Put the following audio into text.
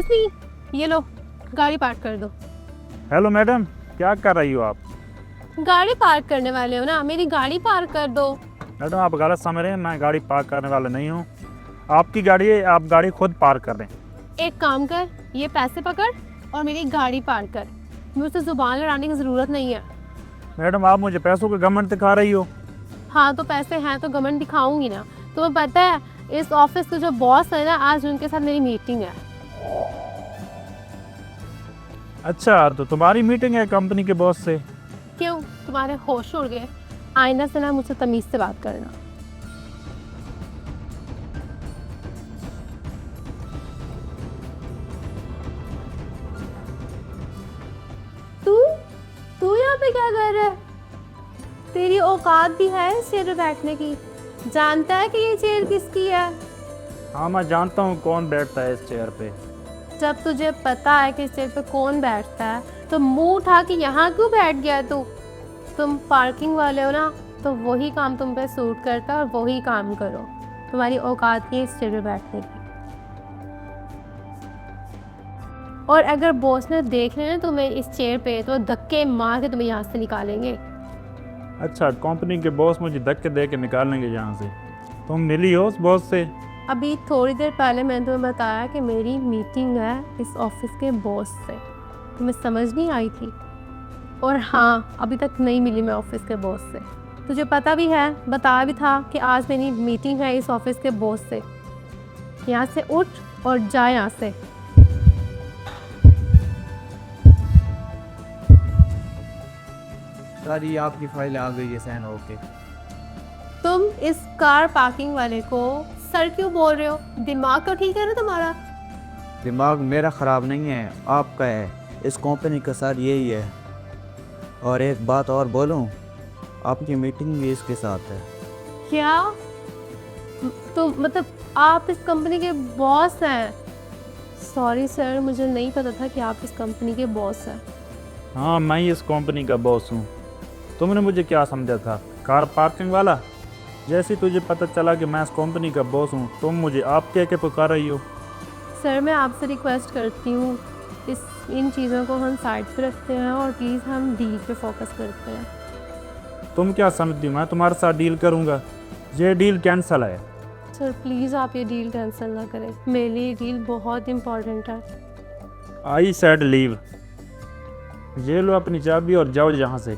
मी, ये लो गाड़ी पार्क कर दो। हेलो मैडम, क्या कर रही हो आप? गाड़ी पार्क करने वाले हो ना, मेरी गाड़ी पार्क कर दो। मैडम आप गलत समझ रहे हैं, मैं गाड़ी पार्क करने वाला नहीं हूँ। आपकी गाड़ी है, आप गाड़ी खुद पार्क कर दें। एक काम कर, ये पैसे पकड़ और मेरी गाड़ी पार्क कर। मुझसे जुबान लड़ाने की ज़रूरत नहीं है। मैडम आप मुझे पैसों के घमंड दिखा रही हो। हाँ तो पैसे हैं तो घमंड दिखाऊंगी ना। तुम्हें पता है इस ऑफिस के जो बॉस है ना, आज उनके साथ मेरी मीटिंग है। अच्छा, तो तुम्हारी मीटिंग है कंपनी के बॉस से? क्यों, तुम्हारे होश उड़ गए? आईना से ना मुझसे तमीज़ से बात करना। तू तू यहाँ पे क्या कर रहा है? तेरी औकात भी है इस चेयर पे बैठने की? जानता है कि ये चेयर किसकी है? हाँ मैं जानता हूँ कौन बैठता है इस चेयर पे। जब तुझे पता है कि इस चेयर पे कौन बैठता है तो मुंह उठा के यहाँ क्यों बैठ गया तू? तुम पार्किंग वाले हो ना, तो वही काम तुम पे सूट करता है और वही काम करो। तुम्हारी औकात नहीं है इस चेयर पे बैठने की। और अगर बॉस ने देख लिया ना तुम्हें इस चेयर पे, तो धक्के मार के तुम्हें यहाँ से निकालेंगे। अच्छा, कंपनी के बॉस मुझे धक्के दे के निकालेंगे यहाँ से? तुम मिली हो उस बॉस से? अभी थोड़ी देर पहले मैंने तुम्हें बताया कि मेरी मीटिंग है इस ऑफिस के बॉस से। तुम्हें समझ नहीं आई थी? और हाँ, अभी तक नहीं मिली मैं ऑफिस के बॉस से। तुझे पता भी है, बताया भी था कि आज मेरी मीटिंग है इस ऑफिस के बॉस से। यहाँ से उठ और जा यहाँ से। सर ये आपकी फाइल आ गई है साइन होके। तुम इस कार पार्किंग वाले को सर क्यों बोल रहे हो? दिमाग तो ठीक है ना तुम्हारा? दिमाग मेरा ख़राब नहीं है, आपका है। इस कंपनी का सर यही है। और एक बात और बोलूं, आपकी मीटिंग भी इसके साथ है। क्या? तो मतलब आप इस कंपनी के बॉस हैं? सॉरी सर, मुझे नहीं पता था कि आप इस कंपनी के बॉस हैं। हाँ मैं ही इस कंपनी का बॉस हूँ। तुमने मुझे क्या समझा था, कार पार्किंग वाला? जैसे ही तुझे पता चला कि मैं इस कंपनी का बॉस हूँ, तुम मुझे आप कह के पुकार रही हो। सर मैं आपसे रिक्वेस्ट करती हूँ, इन चीज़ों को हम साइड पे रखते हैं और प्लीज़ हम डील पे फोकस करते हैं। तुम क्या समझती हो मैं तुम्हारे साथ डील करूँगा? ये डील कैंसिल है। सर प्लीज़ आप ये डील कैंसिल ना करें, मेरे लिए डील बहुत इम्पोर्टेंट है। I said leave. ये लो अपनी चाबी और जाओ यहाँ से।